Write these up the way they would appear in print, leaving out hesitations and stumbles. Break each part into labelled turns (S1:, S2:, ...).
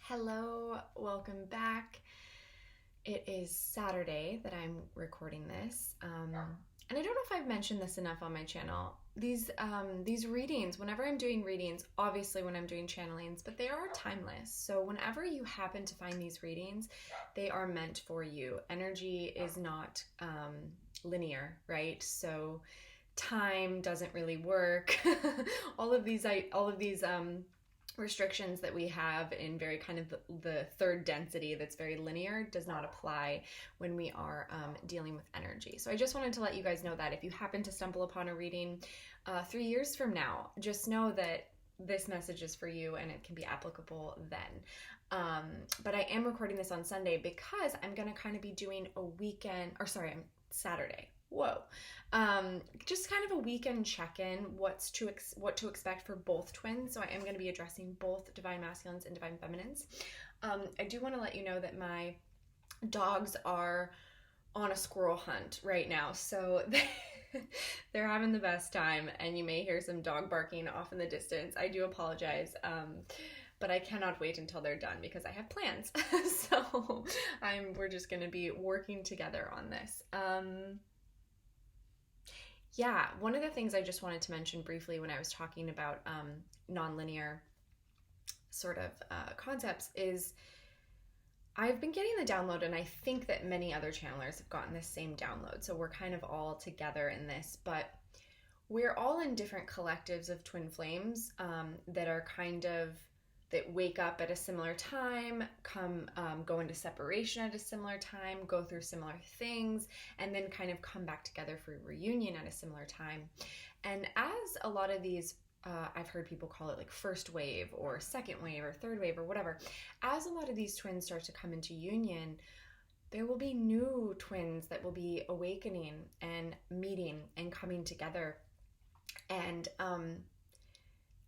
S1: Hello, welcome back. It is Saturday that I'm recording this, and I don't know if I've mentioned this enough on my channel. These readings, whenever I'm doing readings, obviously when I'm doing channelings, but they are timeless. So whenever you happen to find these readings, they are meant for you. Energy is not linear, right? So time doesn't really work. all of these restrictions that we have in very kind of the third density that's very linear does not apply when we are dealing with energy. So I just wanted to let you guys know that if you happen to stumble upon a reading 3 years from now, just know that this message is for you and it can be applicable then. But I am recording this on Sunday because I'm going to kind of be doing a weekend, or sorry, Saturday. Whoa. Just kind of a weekend check-in, what to expect for both twins. So I am going to be addressing both divine masculines and divine feminines. I do want to let you know that my dogs are on a squirrel hunt right now. So they're having the best time, and you may hear some dog barking off in the distance. I do apologize. But I cannot wait until they're done because I have plans. So we're just going to be working together on this. Yeah, one of the things I just wanted to mention briefly when I was talking about nonlinear sort of concepts is I've been getting the download, and I think that many other channelers have gotten this same download. So we're kind of all together in this, but we're all in different collectives of twin flames that are that wake up at a similar time, go into separation at a similar time, go through similar things, and then kind of come back together for reunion at a similar time. And as a lot of these, I've heard people call it like first wave or second wave or third wave or whatever, as a lot of these twins start to come into union, there will be new twins that will be awakening and meeting and coming together. And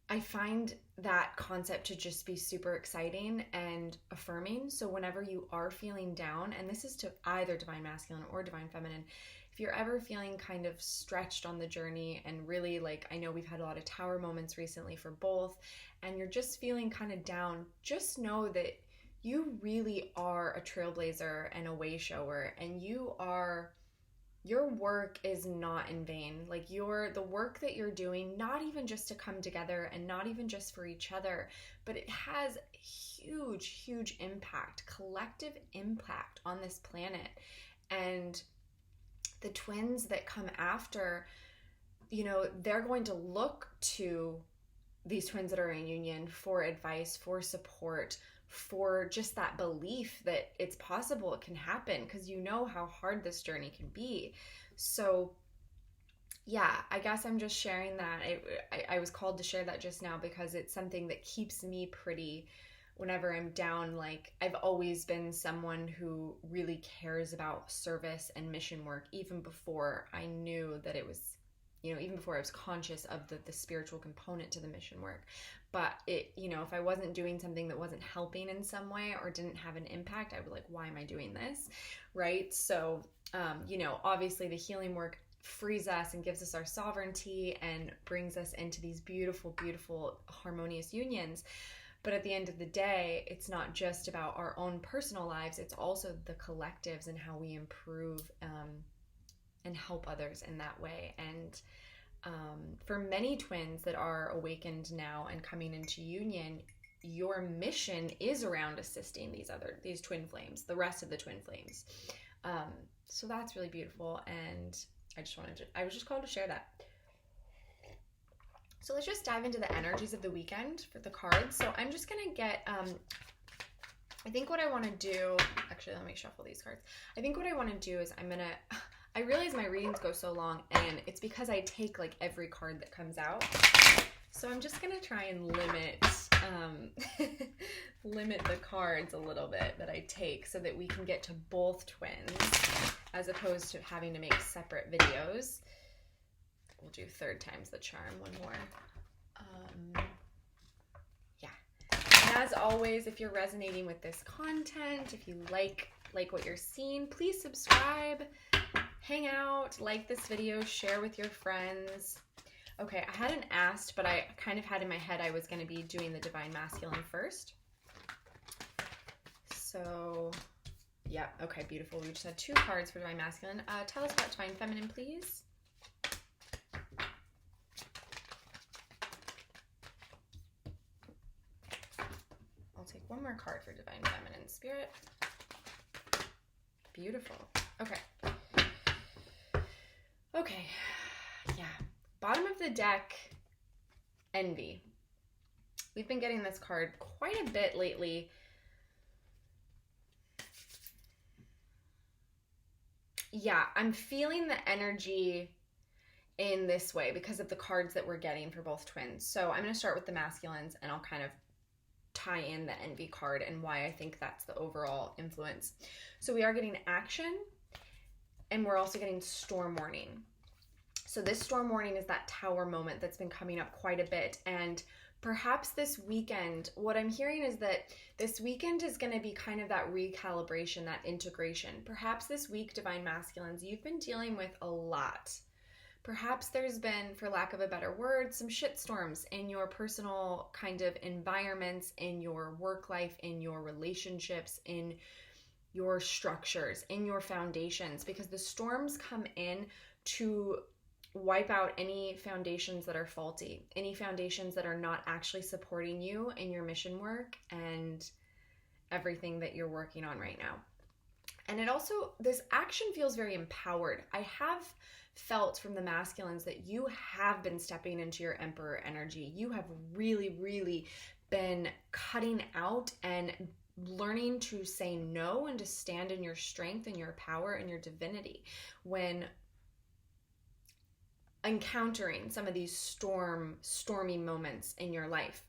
S1: I find that concept to just be super exciting and affirming. So whenever you are feeling down, and this is to either divine masculine or divine feminine, if you're ever feeling kind of stretched on the journey and really I know we've had a lot of tower moments recently for both, and you're just feeling kind of down, just know that you really are a trailblazer and a way shower, and your work is not in vain. The work that you're doing, not even just to come together and not even just for each other, but it has huge impact, collective impact on this planet. And the twins that come after, they're going to look to these twins that are in union for advice, for support, for just that belief that it's possible, it can happen, because you know how hard this journey can be. So yeah, I guess I'm just sharing that. I was called to share that just now because it's something that keeps me pretty whenever I'm down. I've always been someone who really cares about service and mission work, even before I knew that it was, even before I was conscious of the spiritual component to the mission work. But if I wasn't doing something that wasn't helping in some way or didn't have an impact, I was why am I doing this? Right? So, obviously the healing work frees us and gives us our sovereignty and brings us into these beautiful harmonious unions. But at the end of the day, it's not just about our own personal lives, it's also the collectives and how we improve and help others in that way. And for many twins that are awakened now and coming into union, your mission is around assisting these twin flames, the rest of the twin flames. So that's really beautiful, and I was just called to share that. So let's just dive into the energies of the weekend for the cards. So I'm just gonna get I think what I want to do, actually let me shuffle these cards. I think what I want to do is I realize my readings go so long, and it's because I take every card that comes out. So I'm just going to try and limit the cards a little bit that I take so that we can get to both twins as opposed to having to make separate videos. We'll do third time's the charm, one more. Yeah. And as always, if you're resonating with this content, if you like what you're seeing, please subscribe. Hang out, like this video, share with your friends. Okay, I hadn't asked, but I kind of had in my head I was going to be doing the divine masculine first. So, yeah, okay, beautiful. We just had 2 cards for Divine Masculine. Tell us about Divine Feminine, please. I'll take 1 more card for Divine Feminine, Spirit. Beautiful. Okay. Okay. Yeah. Bottom of the deck, Envy. We've been getting this card quite a bit lately. Yeah, I'm feeling the energy in this way because of the cards that we're getting for both twins. So I'm going to start with the masculines and I'll kind of tie in the Envy card and why I think that's the overall influence. So we are getting action and we're also getting storm warning. So this storm warning is that tower moment that's been coming up quite a bit. And perhaps this weekend, what I'm hearing is that this weekend is going to be kind of that recalibration, that integration. Perhaps this week, Divine Masculines, you've been dealing with a lot. Perhaps there's been, for lack of a better word, some shitstorms in your personal kind of environments, in your work life, in your relationships, in your structures, in your foundations, because the storms come in to wipe out any foundations that are faulty, any foundations that are not actually supporting you in your mission work and everything that you're working on right now. And it also, this action feels very empowered. I have felt from the masculines that you have been stepping into your Emperor energy. You have really, really been cutting out and learning to say no and to stand in your strength and your power and your divinity when encountering some of these stormy moments in your life.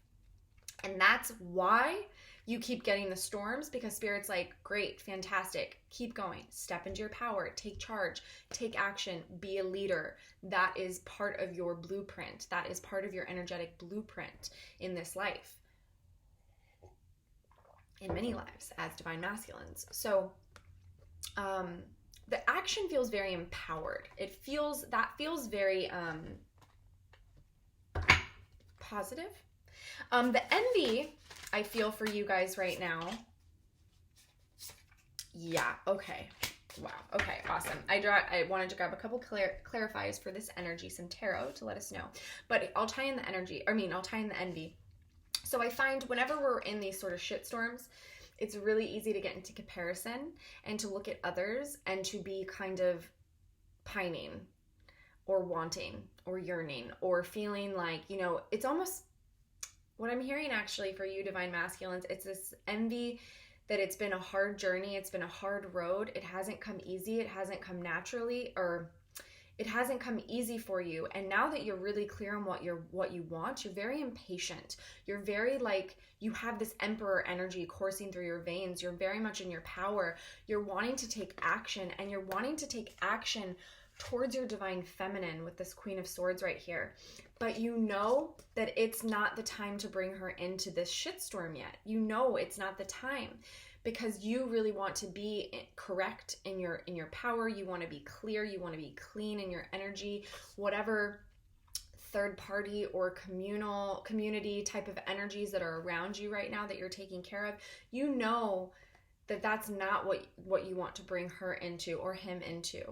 S1: And that's why you keep getting the storms, because Spirit's like, great, fantastic, keep going, step into your power, take charge, take action, be a leader. That is part of your blueprint. That is part of your energetic blueprint in this life, in many lives as Divine Masculines. So the action feels very empowered. That feels very positive. The Envy I feel for you guys right now. Yeah, okay. Wow, okay, awesome. I wanted to grab a couple clarifiers for this energy, some tarot to let us know. But I'll tie in the Envy. So I find whenever we're in these sort of shitstorms, it's really easy to get into comparison and to look at others and to be kind of pining or wanting or yearning or feeling like, it's almost what I'm hearing actually for you, Divine Masculines. It's this envy that it's been a hard journey. It's been a hard road. It hasn't come easy. It hasn't come naturally, or it hasn't come easy for you. And now that you're really clear on what you want, you're very impatient. You're very you have this Emperor energy coursing through your veins. You're very much in your power. You're wanting to take action, and you're wanting to take action towards your Divine Feminine with this Queen of Swords right here. But you know that it's not the time to bring her into this shitstorm yet. You know it's not the time, because you really want to be correct in your power. You want to be clear. You want to be clean in your energy. Whatever third party or community type of energies that are around you right now that you're taking care of, you know that that's not what you want to bring her into or him into.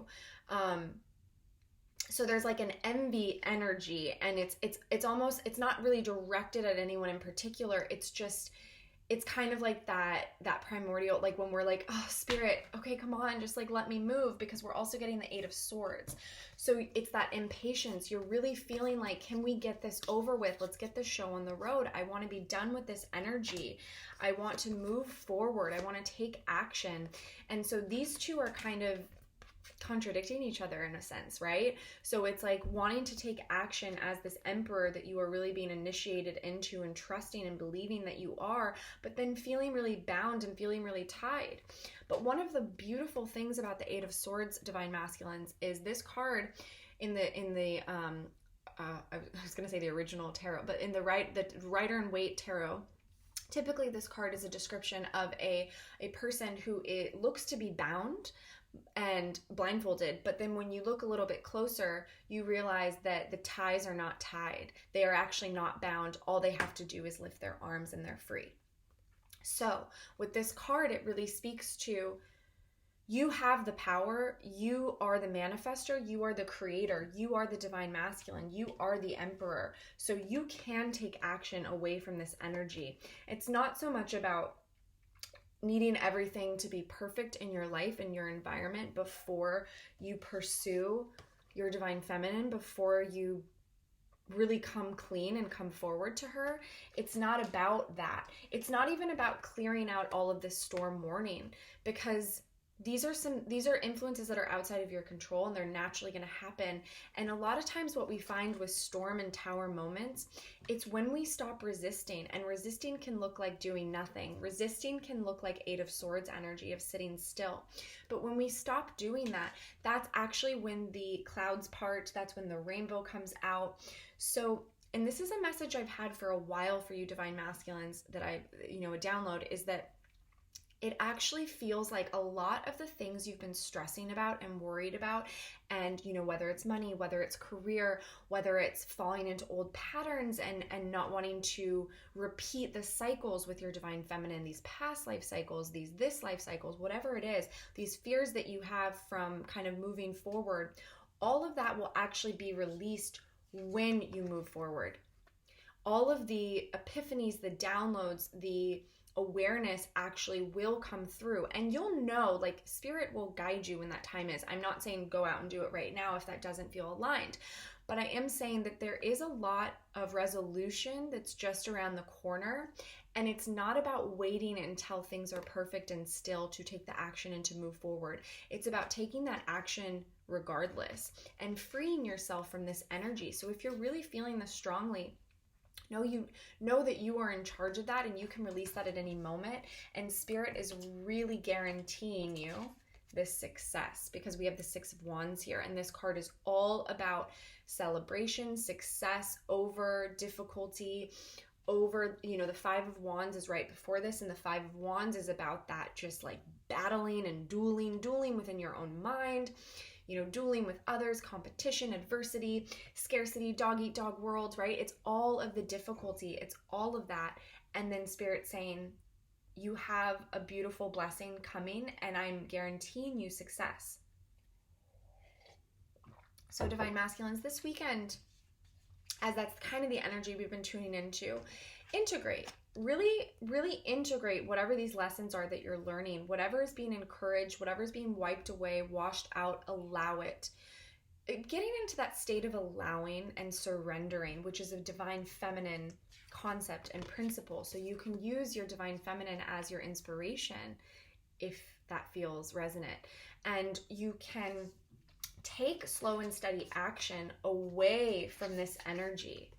S1: So there's like an envy energy, and it's almost, it's not really directed at anyone in particular. It's kind of like that primordial, like when we're like, oh, Spirit, okay, come on, just like let me move, because we're also getting the 8 of Swords. So it's that impatience. You're really feeling like, can we get this over with? Let's get this show on the road. I want to be done with this energy. I want to move forward. I want to take action. And so these two are kind of contradicting each other in a sense, right? So it's like wanting to take action as this Emperor that you are really being initiated into and trusting and believing that you are, but then feeling really bound and feeling really tied. But one of the beautiful things about the 8 of Swords, Divine Masculines, is this card in the I was going to say the original tarot, but in the Rider and Waite tarot, typically this card is a description of a person who it looks to be bound and blindfolded, but then when you look a little bit closer, you realize that the ties are not tied. They are actually not bound. All they have to do is lift their arms and they're free. So with this card, it really speaks to, you have the power. You are the manifester. You are the creator. You are the divine masculine. You are the emperor. So you can take action away from this energy. It's not so much about needing everything to be perfect in your life and your environment before you pursue your divine feminine, before you really come clean and come forward to her. It's not about that. It's not even about clearing out all of this storm warning, because these are influences that are outside of your control, and they're naturally going to happen. And a lot of times what we find with storm and tower moments, it's when we stop resisting. And resisting can look like doing nothing. Resisting can look like Eight of Swords energy of sitting still. But when we stop doing that, that's actually when the clouds part. That's when the rainbow comes out. So, and this is a message I've had for a while for you divine masculines, that a download, is that it actually feels like a lot of the things you've been stressing about and worried about, and whether it's money, whether it's career, whether it's falling into old patterns and not wanting to repeat the cycles with your divine feminine, these past life cycles, this life cycles, whatever it is, these fears that you have from kind of moving forward, all of that will actually be released when you move forward. All of the epiphanies, the downloads, the awareness actually will come through, and you'll know, like, spirit will guide you when that time is. I'm not saying go out and do it right now if that doesn't feel aligned, but I am saying that there is a lot of resolution that's just around the corner, and it's not about waiting until things are perfect and still to take the action and to move forward. It's about taking that action regardless and freeing yourself from this energy. So if you're really feeling this strongly, know that you are in charge of that, and you can release that at any moment. And spirit is really guaranteeing you this success, because we have the Six of Wands here, and this card is all about celebration, success over difficulty, over, the Five of Wands is right before this, and the Five of Wands is about that, just like battling and dueling within your own mind, dueling with others, competition, adversity, scarcity, dog eat dog world, right? It's all of the difficulty. It's all of that. And then spirit saying, you have a beautiful blessing coming, and I'm guaranteeing you success. So divine masculines, this weekend, as that's kind of the energy we've been tuning into, integrate. Really integrate whatever these lessons are that you're learning, whatever is being encouraged, whatever is being wiped away, washed out, allow it. Getting into that state of allowing and surrendering, which is a divine feminine concept and principle. So you can use your divine feminine as your inspiration if that feels resonant. And you can take slow and steady action away from this energy.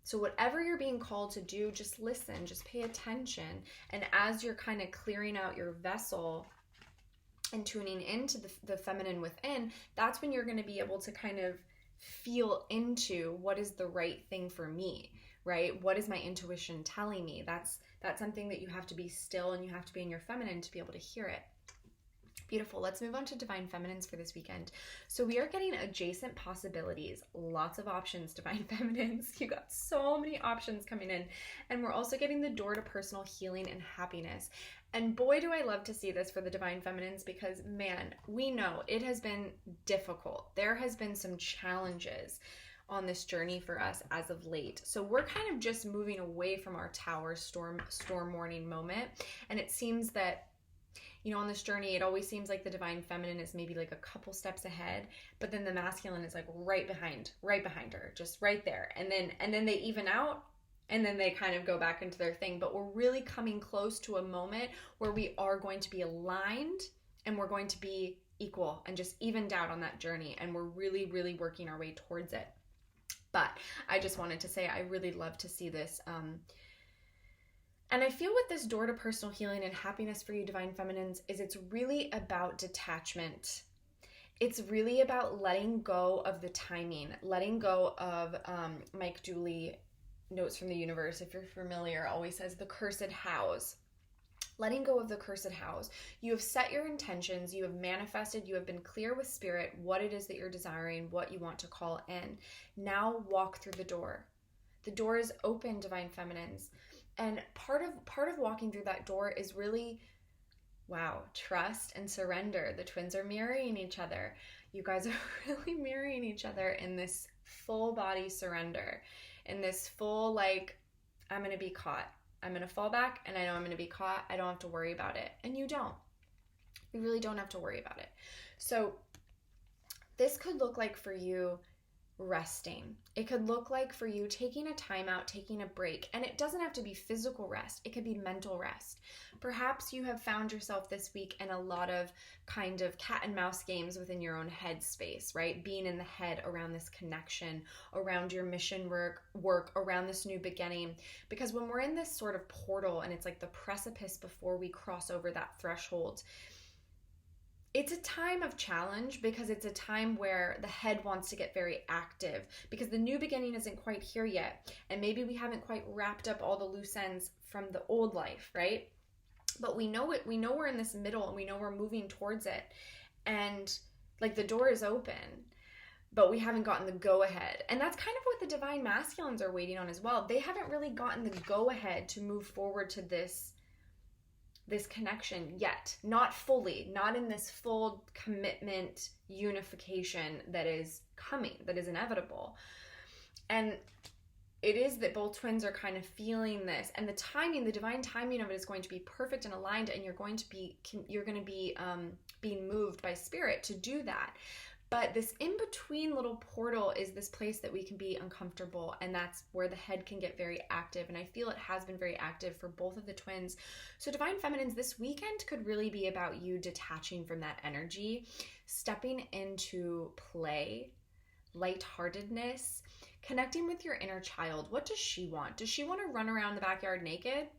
S1: So whatever you're being called to do, just listen, just pay attention. And as you're kind of clearing out your vessel and tuning into the feminine within, that's when you're going to be able to kind of feel into what is the right thing for me, right? What is my intuition telling me? That's something that you have to be still, and you have to be in your feminine to be able to hear it. Beautiful. Let's move on to divine feminines for this weekend. So we are getting adjacent possibilities, lots of options, divine feminines. You got so many options coming in. And we're also getting the door to personal healing and happiness. And boy, do I love to see this for the divine feminines, because man, we know it has been difficult. There has been some challenges on this journey for us as of late. So we're kind of just moving away from our tower storm warning moment. And it seems that on this journey, it always seems like the divine feminine is maybe like a couple steps ahead, but then the masculine is like right behind her, just right there. And then they even out, and then they kind of go back into their thing. But we're really coming close to a moment where we are going to be aligned, and we're going to be equal and just evened out on that journey. And we're really, really working our way towards it. But I just wanted to say, I really love to see this. And I feel with this door to personal healing and happiness for you divine feminines is it's really about detachment. It's really about letting go of the timing, letting go of Mike Dooley, Notes from the Universe, if you're familiar, always says the cursed hows. Letting go of the cursed hows. You have set your intentions, you have manifested, you have been clear with spirit what it is that you're desiring, what you want to call in. Now walk through the door. The door is open, divine feminines. And part of walking through that door is really, wow, trust and surrender. The twins are mirroring each other. You guys are really mirroring each other in this full body surrender, in this full, like, I'm going to be caught. I'm going to fall back and I know I'm going to be caught. I don't have to worry about it. And you don't. You really don't have to worry about it. So this could look like for you resting. It could look like for you taking a time out, taking a break. And it doesn't have to be physical rest. It could be mental rest. Perhaps you have found yourself this week in a lot of kind of cat and mouse games within your own head space, right? Being in the head around this connection, around your mission work, around this new beginning. Because when we're in this sort of portal and it's like the precipice before we cross over that threshold, it's a time of challenge because it's a time where the head wants to get very active because the new beginning isn't quite here yet. And maybe we haven't quite wrapped up all the loose ends from the old life, right? But we know it. We know we're in this middle and we know we're moving towards it. And like the door is open, but we haven't gotten the go ahead. And that's kind of what the divine masculines are waiting on as well. They haven't really gotten the go ahead to move forward to this connection yet. Not fully, not in this full commitment unification that is coming, that is inevitable. And it is that both twins are kind of feeling this, and the timing, the divine timing of it is going to be perfect and aligned, and you're going to be being moved by spirit to do that. But this in-between little portal is this place that we can be uncomfortable, and that's where the head can get very active, and I feel it has been very active for both of the twins. So Divine Feminines, this weekend could really be about you detaching from that energy, stepping into play, lightheartedness, connecting with your inner child. What does she want? Does she want to run around the backyard naked?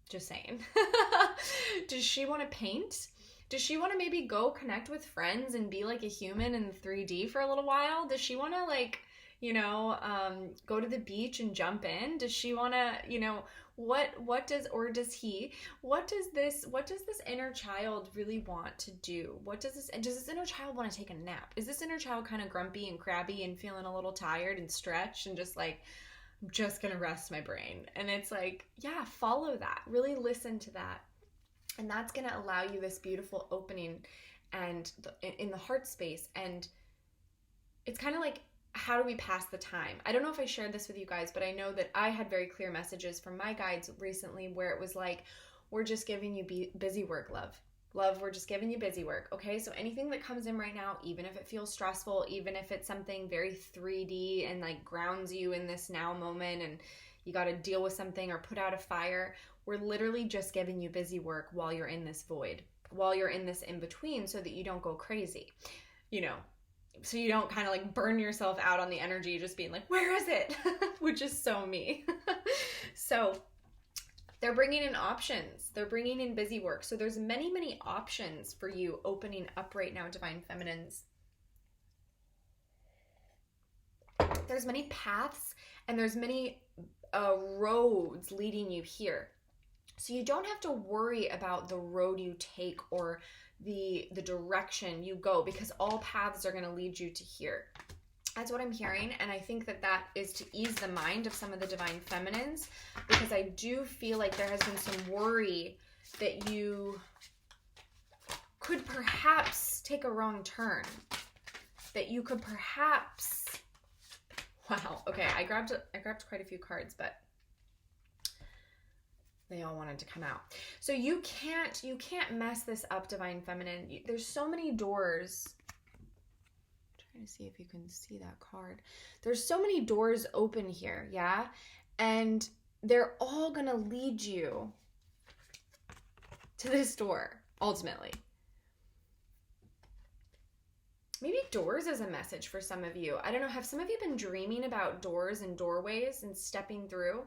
S1: Just saying. Does she want to paint? Does she want to maybe go connect with friends and be like a human in 3D for a little while? Does she want to go to the beach and jump in? Does she want to, what does this inner child really want to do? Does this inner child want to take a nap? Is this inner child kind of grumpy and crabby and feeling a little tired and stretched and just like, I'm just going to rest my brain? And it's like, yeah, follow that. Really listen to that. And that's going to allow you this beautiful opening and in the heart space. And it's kind of like, how do we pass the time? I don't know if I shared this with you guys, but I know that I had very clear messages from my guides recently where it was like, we're just giving you busy work, love. Love, we're just giving you busy work, okay? So anything that comes in right now, even if it feels stressful, even if it's something very 3D and like grounds you in this now moment and you got to deal with something or put out a fire, we're literally just giving you busy work while you're in this void, while you're in this in-between so that you don't go crazy, so you don't kind of like burn yourself out on the energy just being like, where is it? Which is so me. So they're bringing in options. They're bringing in busy work. So there's many, many options for you opening up right now, Divine Feminines. There's many paths and there's many roads leading you here. So you don't have to worry about the road you take or the direction you go because all paths are going to lead you to here. That's what I'm hearing, and I think that is to ease the mind of some of the Divine Feminines because I do feel like there has been some worry that you could perhaps take a wrong turn, that you could perhaps, wow, okay, I grabbed quite a few cards, but they all wanted to come out. So you can't mess this up, Divine Feminine. There's so many doors. I'm trying to see if you can see that card. There's so many doors open here, yeah? And they're all going to lead you to this door, ultimately. Maybe doors is a message for some of you. I don't know. Have some of you been dreaming about doors and doorways and stepping through?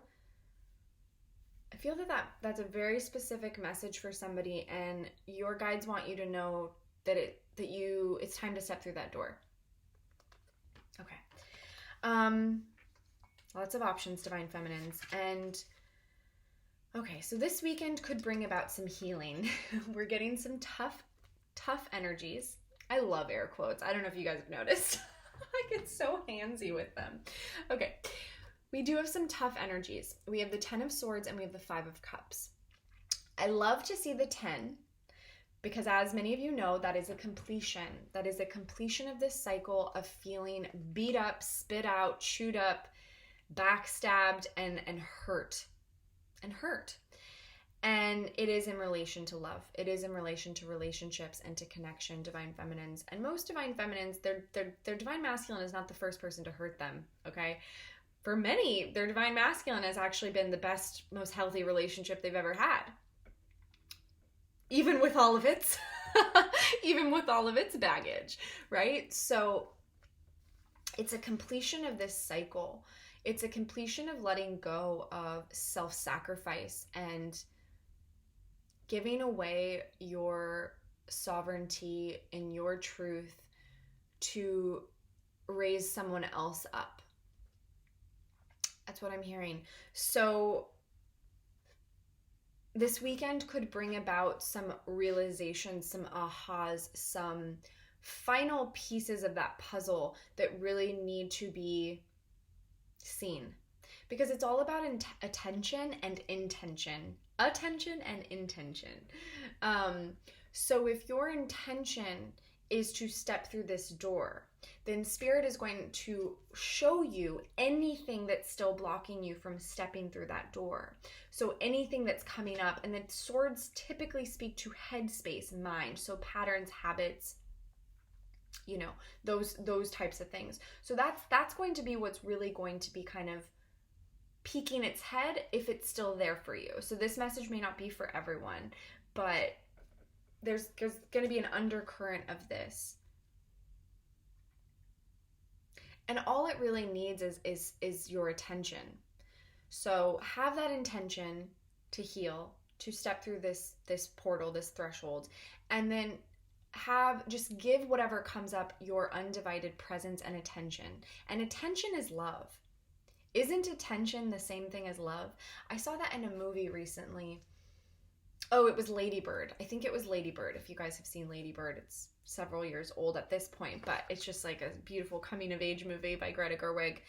S1: I feel that's a very specific message for somebody, and your guides want you to know that it's time to step through that door. Okay. Lots of options, Divine Feminines. And okay, so this weekend could bring about some healing. We're getting some tough energies. I love air quotes. I don't know if you guys have noticed. I get so handsy with them. Okay. we do have some tough energies. We have the 10 of Swords and we have the 5 of Cups. I love to see the 10 because, as many of you know, that is a completion. That is a completion of this cycle of feeling beat up, spit out, chewed up, backstabbed, and hurt. And hurt. And it is in relation to love. It is in relation to relationships and to connection, divine feminines. And most divine feminines, their divine masculine is not the first person to hurt them, okay? For many, their divine masculine has actually been the best, most healthy relationship they've ever had. Even with all of its, even with all of its baggage, right? So it's a completion of this cycle. It's a completion of letting go of self-sacrifice and giving away your sovereignty and your truth to raise someone else up. That's what I'm hearing. So this weekend could bring about some realizations, some ahas, some final pieces of that puzzle that really need to be seen. Because it's all about attention and intention. Attention and intention. So if your intention is to step through this door, then Spirit is going to show you anything that's still blocking you from stepping through that door. So anything that's coming up, and then swords typically speak to headspace, mind, so patterns, habits, you know, those types of things. So that's going to be what's really going to be kind of peeking its head if it's still there for you. So this message may not be for everyone, but there's going to be an undercurrent of this. And all it really needs is your attention. So have that intention to heal, to step through this portal, this threshold, and then just give whatever comes up your undivided presence and attention. And attention is love. Isn't attention the same thing as love? I saw that in a movie recently. Oh, it was Lady Bird. I think it was Lady Bird. If you guys have seen Lady Bird, it's several years old at this point, but it's just like a beautiful coming of age movie by Greta Gerwig.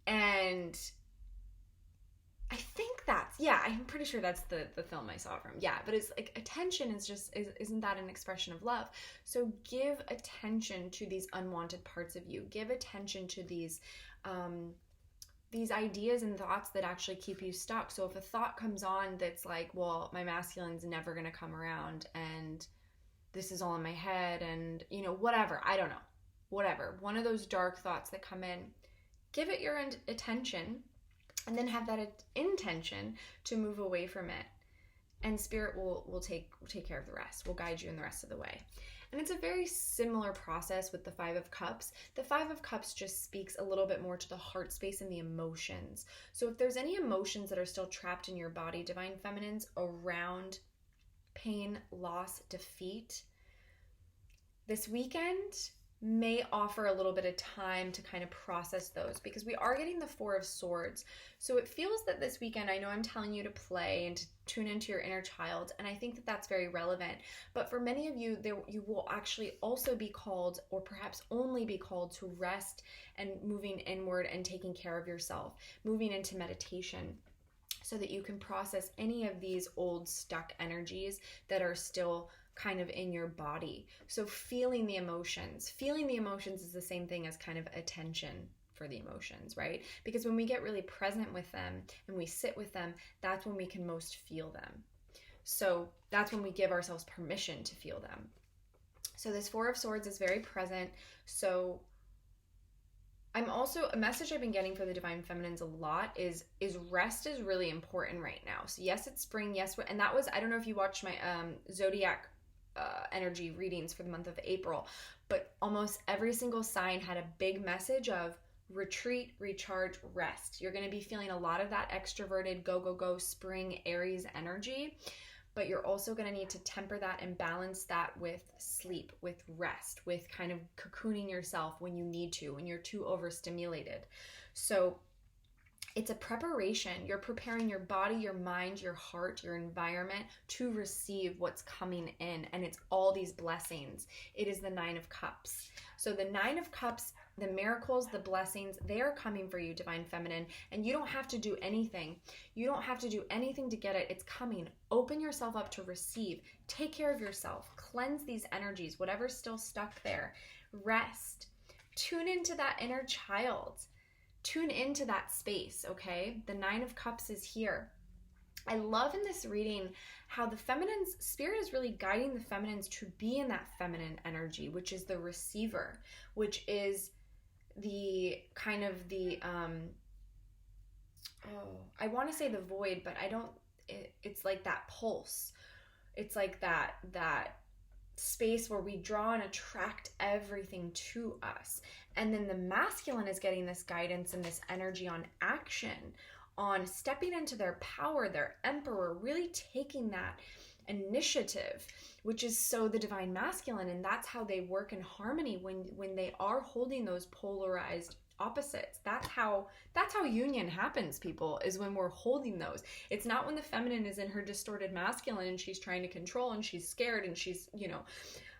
S1: And I think I'm pretty sure that's the film I saw from. Yeah, but it's like attention isn't that an expression of love? So give attention to these unwanted parts of you. Give attention to these ideas and thoughts that actually keep you stuck. So if a thought comes on that's like, well, my masculine's never going to come around and this is all in my head and, you know, whatever, I don't know, whatever. One of those dark thoughts that come in, give it your attention and then have that intention to move away from it. And Spirit will take care of the rest. Will guide you in the rest of the way. And it's a very similar process with the 5 of Cups. The 5 of Cups just speaks a little bit more to the heart space and the emotions. So if there's any emotions that are still trapped in your body, divine feminines, around pain, loss, defeat, this weekend may offer a little bit of time to kind of process those, because we are getting the 4 of Swords. So it feels that this weekend, I know I'm telling you to play and to tune into your inner child, and I think that that's very relevant. But for many of you, you will actually also be called, or perhaps only be called, to rest and moving inward and taking care of yourself, moving into meditation, so that you can process any of these old stuck energies that are still kind of in your body. So feeling the emotions is the same thing as kind of attention for the emotions, right? Because when we get really present with them and we sit with them, that's when we can most feel them. So that's when we give ourselves permission to feel them. So this 4 of Swords is very present. So I'm also, a message I've been getting for the divine feminines a lot is rest is really important right now. So yes, it's spring. Yes. And that was, I don't know if you watched my zodiac energy readings for the month of April, but almost every single sign had a big message of retreat, recharge, rest. You're going to be feeling a lot of that extroverted go spring Aries energy, but you're also going to need to temper that and balance that with sleep, with rest, with kind of cocooning yourself when you need to, when you're too overstimulated. So it's a preparation. You're preparing your body, your mind, your heart, your environment to receive what's coming in. And it's all these blessings. It is the 9 of Cups. So the 9 of Cups The miracles, the blessings, they are coming for you, Divine Feminine, and you don't have to do anything. You don't have to do anything to get it. It's coming. Open yourself up to receive. Take care of yourself. Cleanse these energies, whatever's still stuck there. Rest. Tune into that inner child. Tune into that space, okay? The Nine of Cups is here. I love in this reading how the feminine's spirit is really guiding the feminines to be in that feminine energy, which is the receiver, which is the kind of the I want to say the void, but I don't, it's like that pulse. It's like that space where we draw and attract everything to us. And then the masculine is getting this guidance and this energy on action, on stepping into their power, their emperor, really taking that initiative, which is so the divine masculine. And that's how they work in harmony when they are holding those polarized opposites. That's how union happens, people, is when we're holding those. It's not when the feminine is in her distorted masculine and she's trying to control and she's scared and she's,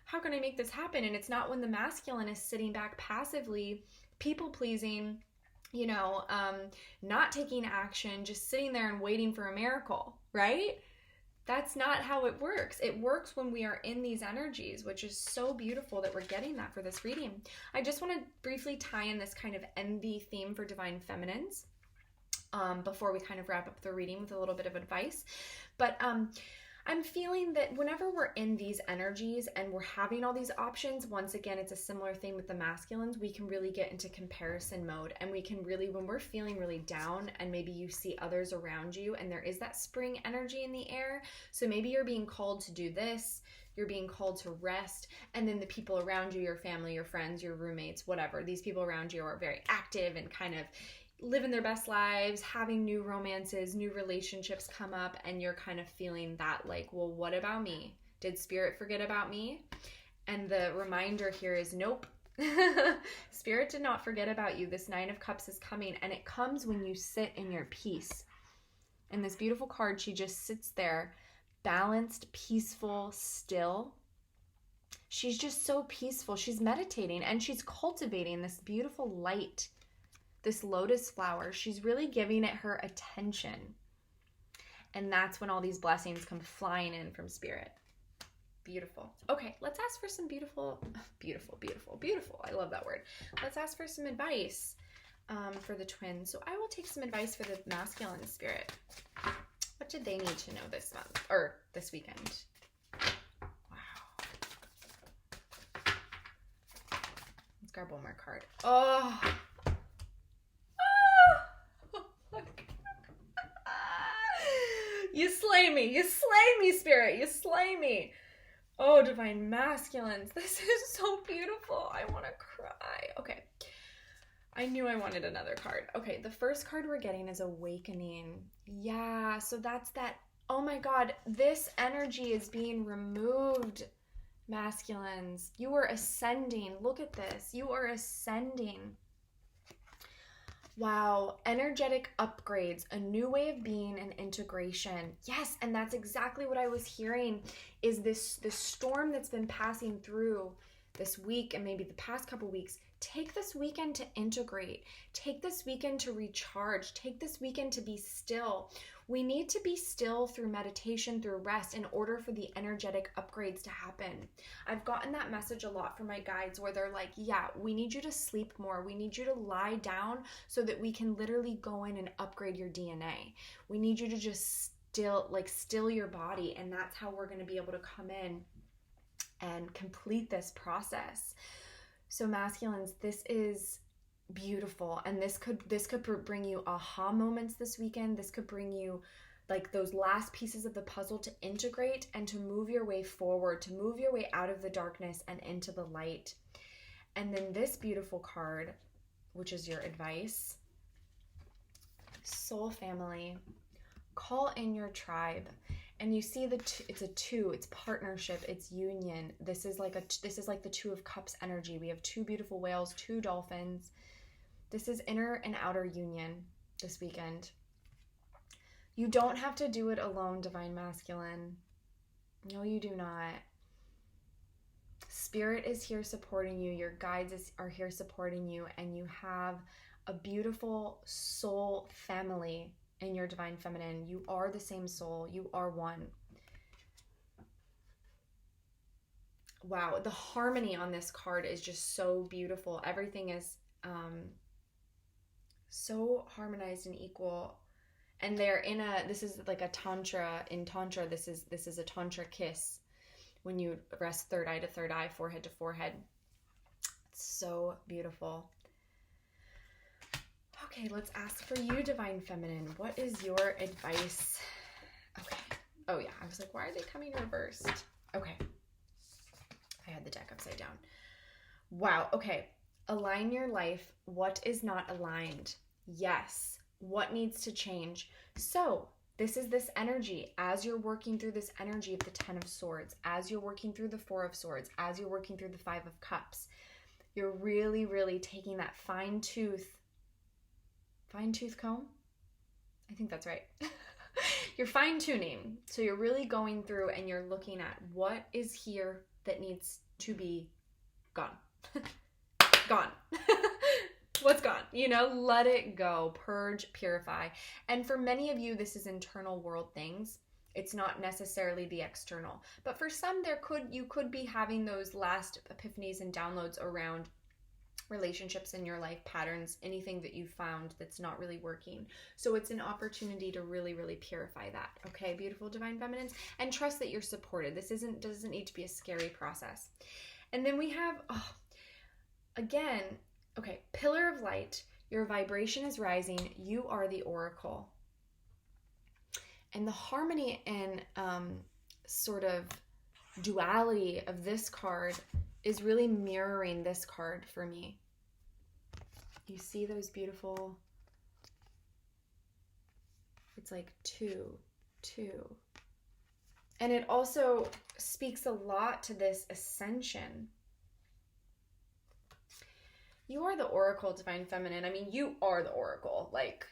S1: how can I make this happen? And it's not when the masculine is sitting back passively, people pleasing, not taking action, just sitting there and waiting for a miracle, right? That's not how it works. It works when we are in these energies, which is so beautiful that we're getting that for this reading. I just want to briefly tie in this kind of envy theme for divine feminines before we kind of wrap up the reading with a little bit of advice. But I'm feeling that whenever we're in these energies and we're having all these options, once again, it's a similar thing with the masculines, we can really get into comparison mode. And we can really, when we're feeling really down and maybe you see others around you and there is that spring energy in the air, so maybe you're being called to do this, you're being called to rest, and then the people around you, your family, your friends, your roommates, whatever, these people around you are very active and kind of living their best lives, having new romances, new relationships come up, and you're kind of feeling that like, well, what about me? Did spirit forget about me? And the reminder here is nope. Spirit did not forget about you. This Nine of Cups is coming, and it comes when you sit in your peace. And this beautiful card, she just sits there, balanced, peaceful, still. She's just so peaceful. She's meditating and she's cultivating this beautiful light, this lotus flower. She's really giving it her attention. And that's when all these blessings come flying in from spirit. Beautiful. Okay, let's ask for some beautiful. I love that word. Let's ask for some advice for the twins. So I will take some advice for the masculine spirit. What did they need to know this month or this weekend? Wow. Let's grab one more card. Oh. You slay me, spirit, you slay me. Oh, divine masculines, this is so beautiful. I want to cry. Okay, I knew I wanted another card. Okay, the first card we're getting is awakening. Yeah, so that's that. Oh my God, this energy is being removed, masculines. You are ascending. Look at this. You are ascending. Wow, energetic upgrades, a new way of being and integration. Yes, and that's exactly what I was hearing is this storm that's been passing through this week and maybe the past couple weeks. Take this weekend to integrate. Take this weekend to recharge. Take this weekend to be still. We need to be still through meditation, through rest, in order for the energetic upgrades to happen. I've gotten that message a lot from my guides where they're like, yeah, we need you to sleep more. We need you to lie down so that we can literally go in and upgrade your DNA. We need you to just still your body. And that's how we're going to be able to come in and complete this process. So masculines, this is beautiful, and this could bring you aha moments this weekend. This could bring you like those last pieces of the puzzle to integrate and to move your way forward, to move your way out of the darkness and into the light. And then this beautiful card, which is your advice, soul family, call in your tribe. And you see it's a two, it's partnership, it's union. This is like the Two of Cups energy. We have two beautiful whales, two dolphins. This is inner and outer union this weekend. You don't have to do it alone, divine masculine. No, you do not. Spirit is here supporting you. Your guides are here supporting you. And you have a beautiful soul family in your divine feminine. You are the same soul. You are one. Wow, the harmony on this card is just so beautiful. Everything is so harmonized and equal. And they're in this is like a tantra. In tantra, this is a tantra kiss. When you rest third eye to third eye, forehead to forehead. It's so beautiful. Okay, let's ask for you, Divine Feminine. What is your advice? Okay. Oh yeah, I was like, why are they coming reversed? Okay. I had the deck upside down. Wow, okay. Align your life. What is not aligned? Yes. What needs to change? So, this is this energy. As you're working through this energy of the 10 of Swords, as you're working through the 4 of Swords, as you're working through the 5 of Cups, you're really, really taking that fine-tooth comb? I think that's right. You're fine-tuning. So you're really going through and you're looking at what is here that needs to be gone. Gone. What's gone? You know, let it go, purge, purify. And for many of you, this is internal world things. It's not necessarily the external. But for some, you could be having those last epiphanies and downloads around relationships in your life, patterns, anything that you found that's not really working. So it's an opportunity to really, really purify that. Okay, beautiful Divine Feminines, and trust that you're supported. This doesn't need to be a scary process. And then we have, again, okay, Pillar of Light, your vibration is rising. You are the Oracle. And the harmony and sort of duality of this card is really mirroring this card for me. You see those beautiful, it's like 2, 2. And it also speaks a lot to this ascension. You are the Oracle, Divine Feminine. I mean, you are the Oracle. Like,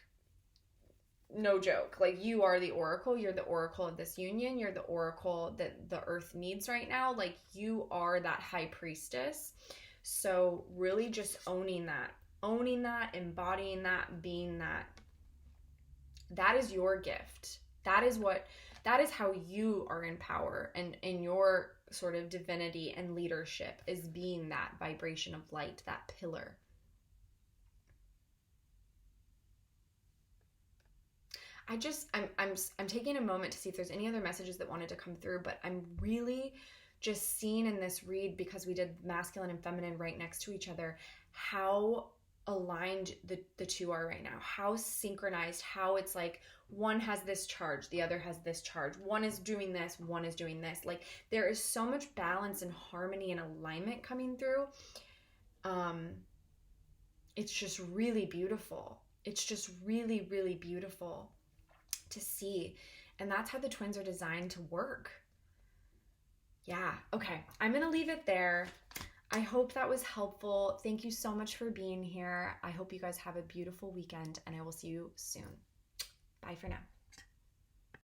S1: no joke. Like, you are the Oracle. You're the Oracle of this union. You're the Oracle that the earth needs right now. Like, you are that High Priestess. So really just owning that, embodying that, being that. That is your gift. That is how you are in power and in your sort of divinity and leadership, is being that vibration of light, that pillar. I'm taking a moment to see if there's any other messages that wanted to come through, but I'm really just seeing in this read, because we did masculine and feminine right next to each other, how aligned the two are right now, how synchronized, how it's like one has this charge, the other has this charge, one is doing this, one is doing this. Like, there is so much balance and harmony and alignment coming through. It's just really beautiful. It's just really, really beautiful to see. And that's how the twins are designed to work. Yeah. Okay. I'm going to leave it there. I hope that was helpful. Thank you so much for being here. I hope you guys have a beautiful weekend, and I will see you soon. Bye for now.